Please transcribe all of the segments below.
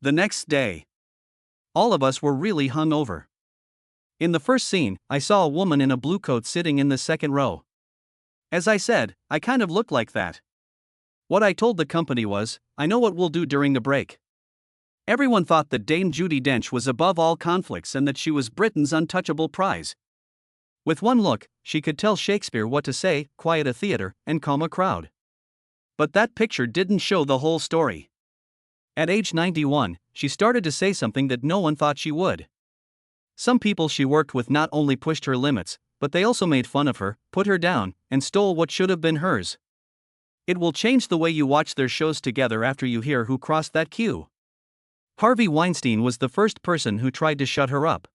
The next day, all of us were really hungover. In the first scene, I saw a woman in a blue coat sitting in the second row. As I said, I kind of look like that. What I told the company was, I know what we'll do during the break. Everyone thought that Dame Judi Dench was above all conflicts and that she was Britain's untouchable prize. With one look, she could tell Shakespeare what to say, quiet a theater, and calm a crowd. But that picture didn't show the whole story. At age 91, she started to say something that no one thought she would. Some people she worked with not only pushed her limits, but they also made fun of her, put her down, and stole what should have been hers. It will change the way you watch their shows together after you hear who crossed that queue. Harvey Weinstein was the first person who tried to shut her up.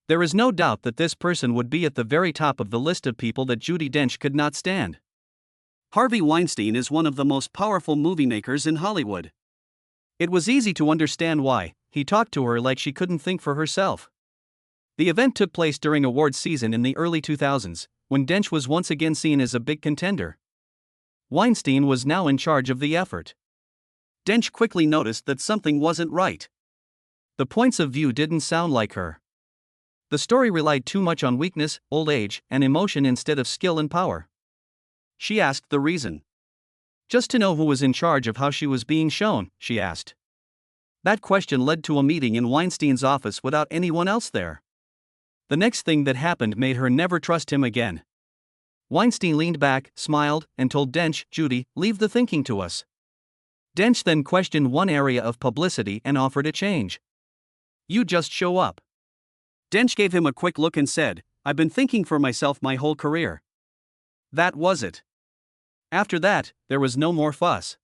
There is no doubt that this person would be at the very top of the list of people that Judi Dench could not stand. Harvey Weinstein is one of the most powerful movie makers in Hollywood. It was easy to understand why. He talked to her like she couldn't think for herself. The event took place during awards season in the early 2000s, when Dench was once again seen as a big contender. Weinstein was now in charge of the effort. Dench quickly noticed that something wasn't right. The points of view didn't sound like her. The story relied too much on weakness, old age, and emotion instead of skill and power. She asked the reason. Just to know who was in charge of how she was being shown, she asked. That question led to a meeting in Weinstein's office without anyone else there. The next thing that happened made her never trust him again. Weinstein leaned back, smiled, and told Dench, Judi, leave the thinking to us. Dench then questioned one area of publicity and offered a change. You just show up. Dench gave him a quick look and said, I've been thinking for myself my whole career. That was it. After that, there was no more fuss.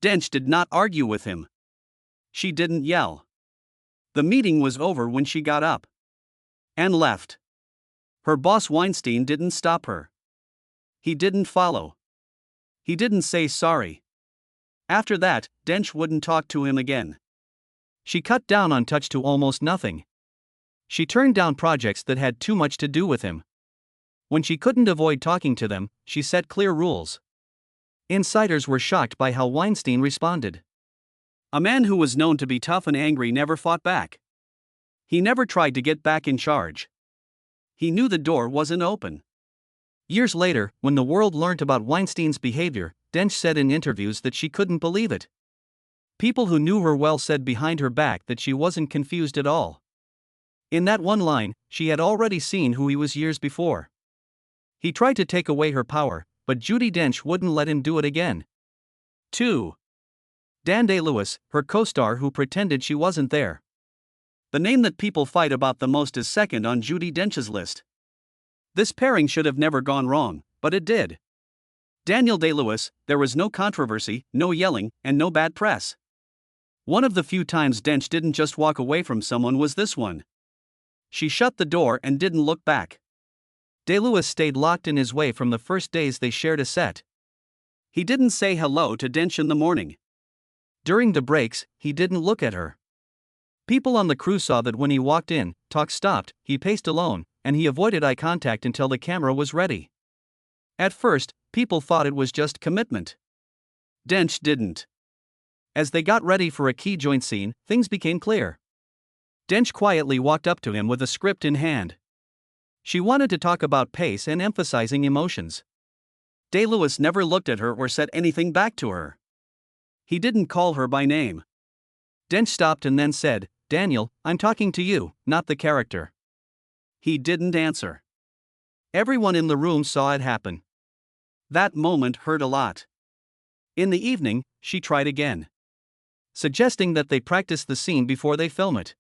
Dench did not argue with him. She didn't yell. The meeting was over when she got up and left. Her boss Weinstein didn't stop her. He didn't follow. He didn't say sorry. After that, Dench wouldn't talk to him again. She cut down on touch to almost nothing. She turned down projects that had too much to do with him. When she couldn't avoid talking to them, she set clear rules. Insiders were shocked by how Weinstein responded. A man who was known to be tough and angry never fought back. He never tried to get back in charge. He knew the door wasn't open. Years later, when the world learned about Weinstein's behavior, Dench said in interviews that she couldn't believe it. People who knew her well said behind her back that she wasn't confused at all. In that one line, she had already seen who he was years before. He tried to take away her power, but Judi Dench wouldn't let him do it again. 2. Dan Day-Lewis, her co-star who pretended she wasn't there. The name that people fight about the most is second on Judi Dench's list. This pairing should have never gone wrong, but it did. Daniel Day-Lewis, there was no controversy, no yelling, and no bad press. One of the few times Dench didn't just walk away from someone was this one. She shut the door and didn't look back. Day-Lewis stayed locked in his way from the first days they shared a set. He didn't say hello to Dench in the morning. During the breaks, he didn't look at her. People on the crew saw that when he walked in, talk stopped, he paced alone, and he avoided eye contact until the camera was ready. At first, people thought it was just commitment. Dench didn't. As they got ready for a key joint scene, things became clear. Dench quietly walked up to him with a script in hand. She wanted to talk about pace and emphasizing emotions. Day-Lewis never looked at her or said anything back to her. He didn't call her by name. Dench stopped and then said, Daniel, I'm talking to you, not the character. He didn't answer. Everyone in the room saw it happen. That moment hurt a lot. In the evening, she tried again, suggesting that they practice the scene before they film it.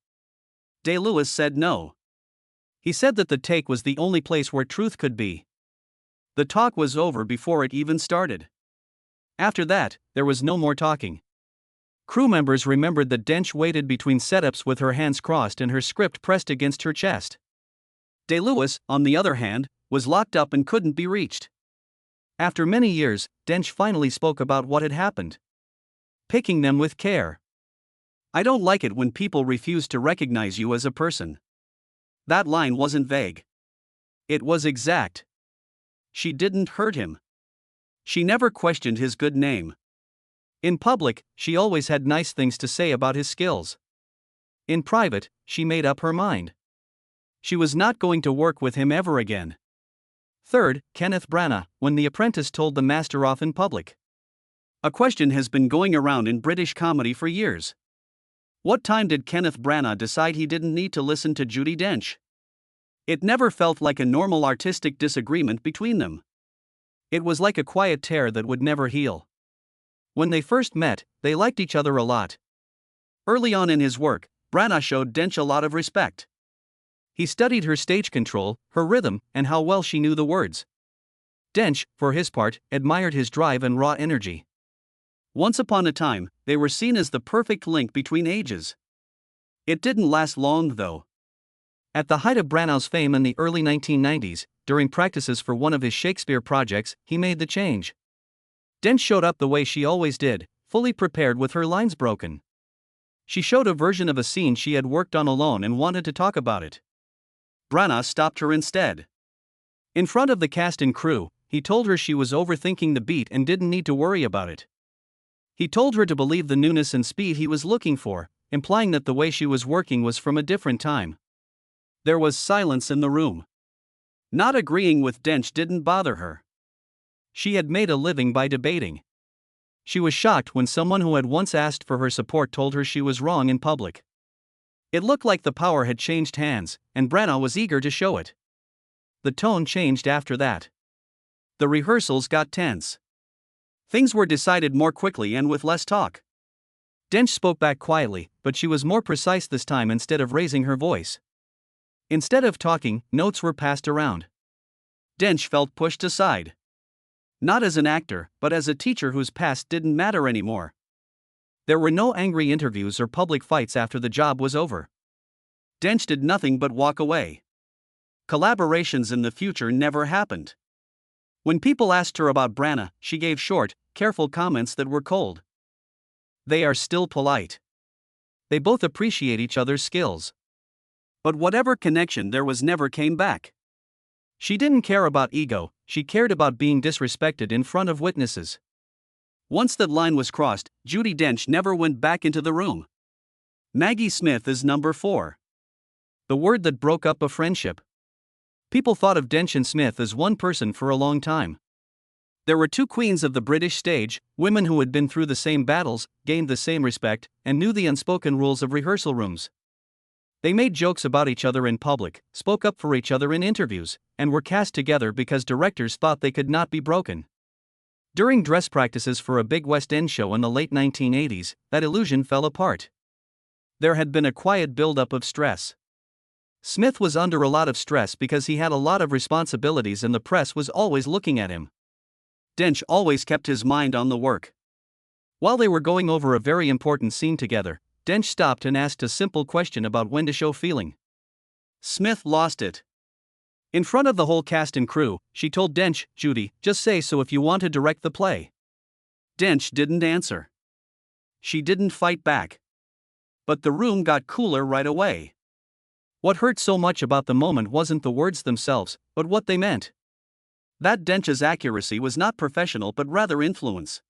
Day-Lewis said no. He said that the take was the only place where truth could be. The talk was over before it even started. After that, there was no more talking. Crew members remembered that Dench waited between setups with her hands crossed and her script pressed against her chest. Day-Lewis, on the other hand, was locked up and couldn't be reached. After many years, Dench finally spoke about what had happened. Picking them with care. I don't like it when people refuse to recognize you as a person. That line wasn't vague. It was exact. She didn't hurt him. She never questioned his good name. In public, she always had nice things to say about his skills. In private, she made up her mind. She was not going to work with him ever again. Third, Kenneth Branagh, when the apprentice told the master off in public. A question has been going around in British comedy for years. What time did Kenneth Branagh decide he didn't need to listen to Judi Dench? It never felt like a normal artistic disagreement between them. It was like a quiet tear that would never heal. When they first met, they liked each other a lot. Early on in his work, Branagh showed Dench a lot of respect. He studied her stage control, her rhythm, and how well she knew the words. Dench, for his part, admired his drive and raw energy. Once upon a time, they were seen as the perfect link between ages. It didn't last long, though. At the height of Branagh's fame in the early 1990s, during practices for one of his Shakespeare projects, he made the change. Dench showed up the way she always did, fully prepared with her lines broken. She showed a version of a scene she had worked on alone and wanted to talk about it. Branagh stopped her instead. In front of the cast and crew, he told her she was overthinking the beat and didn't need to worry about it. He told her to believe the newness and speed he was looking for, implying that the way she was working was from a different time. There was silence in the room. Not agreeing with Dench didn't bother her. She had made a living by debating. She was shocked when someone who had once asked for her support told her she was wrong in public. It looked like the power had changed hands, and Branagh was eager to show it. The tone changed after that. The rehearsals got tense. Things were decided more quickly and with less talk. Dench spoke back quietly, but she was more precise this time instead of raising her voice. Instead of talking, notes were passed around. Dench felt pushed aside. Not as an actor, but as a teacher whose past didn't matter anymore. There were no angry interviews or public fights after the job was over. Dench did nothing but walk away. Collaborations in the future never happened. When people asked her about Branagh, she gave short, careful comments that were cold. They are still polite. They both appreciate each other's skills. But whatever connection there was never came back. She didn't care about ego, she cared about being disrespected in front of witnesses. Once that line was crossed, Judi Dench never went back into the room. Maggie Smith is number 4. The word that broke up a friendship. People thought of Dench and Smith as one person for a long time. There were two queens of the British stage, women who had been through the same battles, gained the same respect, and knew the unspoken rules of rehearsal rooms. They made jokes about each other in public, spoke up for each other in interviews, and were cast together because directors thought they could not be broken. During dress practices for a big West End show in the late 1980s, that illusion fell apart. There had been a quiet buildup of stress. Smith was under a lot of stress because he had a lot of responsibilities and the press was always looking at him. Dench always kept his mind on the work. While they were going over a very important scene together, Dench stopped and asked a simple question about when to show feeling. Smith lost it. In front of the whole cast and crew, she told Dench, "Judi, just say so if you want to direct the play." Dench didn't answer. She didn't fight back. But the room got cooler right away. What hurt so much about the moment wasn't the words themselves, but what they meant. That Dench's accuracy was not professional but rather influence.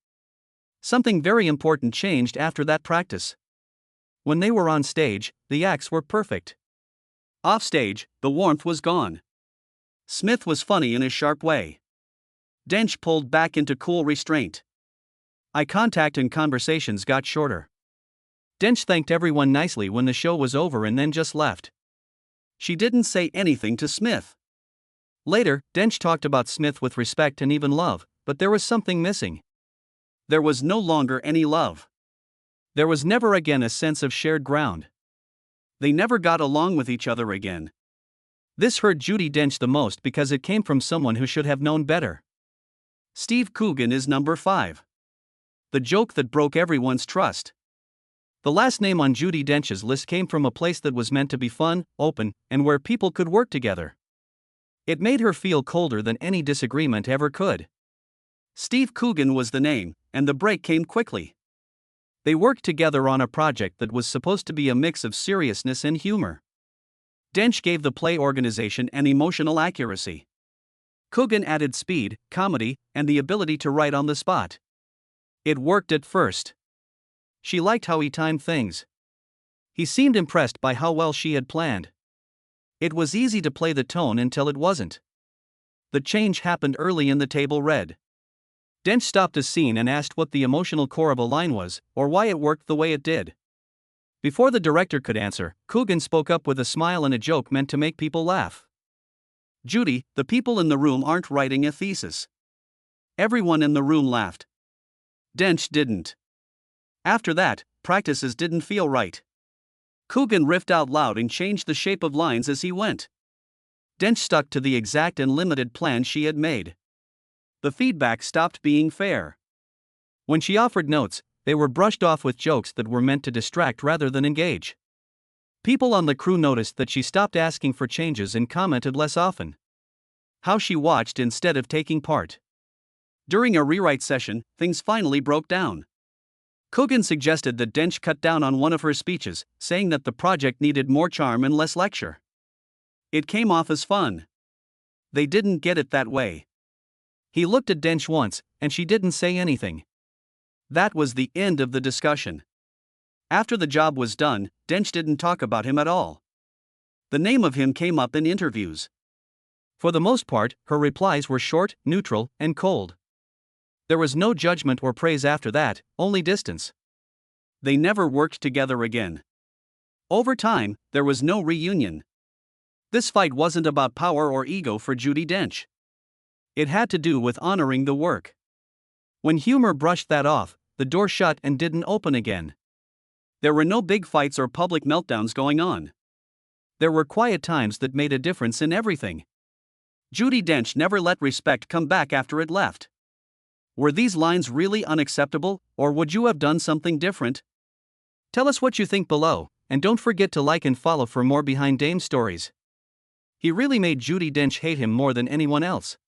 Something very important changed after that practice. When they were on stage, the acts were perfect. Off stage, the warmth was gone. Smith was funny in a sharp way. Dench pulled back into cool restraint. Eye contact and conversations got shorter. Dench thanked everyone nicely when the show was over and then just left. She didn't say anything to Smith. Later, Dench talked about Smith with respect and even love, but there was something missing. There was no longer any love. There was never again a sense of shared ground. They never got along with each other again. This hurt Judi Dench the most because it came from someone who should have known better. Steve Coogan is number 5. The joke that broke everyone's trust. The last name on Judi Dench's list came from a place that was meant to be fun, open, and where people could work together. It made her feel colder than any disagreement ever could. Steve Coogan was the name, and the break came quickly. They worked together on a project that was supposed to be a mix of seriousness and humor. Dench gave the play organization and emotional accuracy. Coogan added speed, comedy, and the ability to write on the spot. It worked at first. She liked how he timed things. He seemed impressed by how well she had planned. It was easy to play the tone until it wasn't. The change happened early in the table read. Dench stopped a scene and asked what the emotional core of a line was, or why it worked the way it did. Before the director could answer, Coogan spoke up with a smile and a joke meant to make people laugh. Judi, the people in the room aren't writing a thesis. Everyone in the room laughed. Dench didn't. After that, practices didn't feel right. Coogan riffed out loud and changed the shape of lines as he went. Dench stuck to the exact and limited plan she had made. The feedback stopped being fair. When she offered notes, they were brushed off with jokes that were meant to distract rather than engage. People on the crew noticed that she stopped asking for changes and commented less often. How she watched instead of taking part. During a rewrite session, things finally broke down. Coogan suggested that Dench cut down on one of her speeches, saying that the project needed more charm and less lecture. It came off as fun. They didn't get it that way. He looked at Dench once, and she didn't say anything. That was the end of the discussion. After the job was done, Dench didn't talk about him at all. The name of him came up in interviews. For the most part, her replies were short, neutral, and cold. There was no judgment or praise after that, only distance. They never worked together again. Over time, there was no reunion. This fight wasn't about power or ego for Judi Dench. It had to do with honoring the work. When humor brushed that off, the door shut and didn't open again. There were no big fights or public meltdowns going on. There were quiet times that made a difference in everything. Judi Dench never let respect come back after it left. Were these lines really unacceptable, or would you have done something different? Tell us what you think below, and don't forget to like and follow for more behind Dame stories. He really made Judi Dench hate him more than anyone else.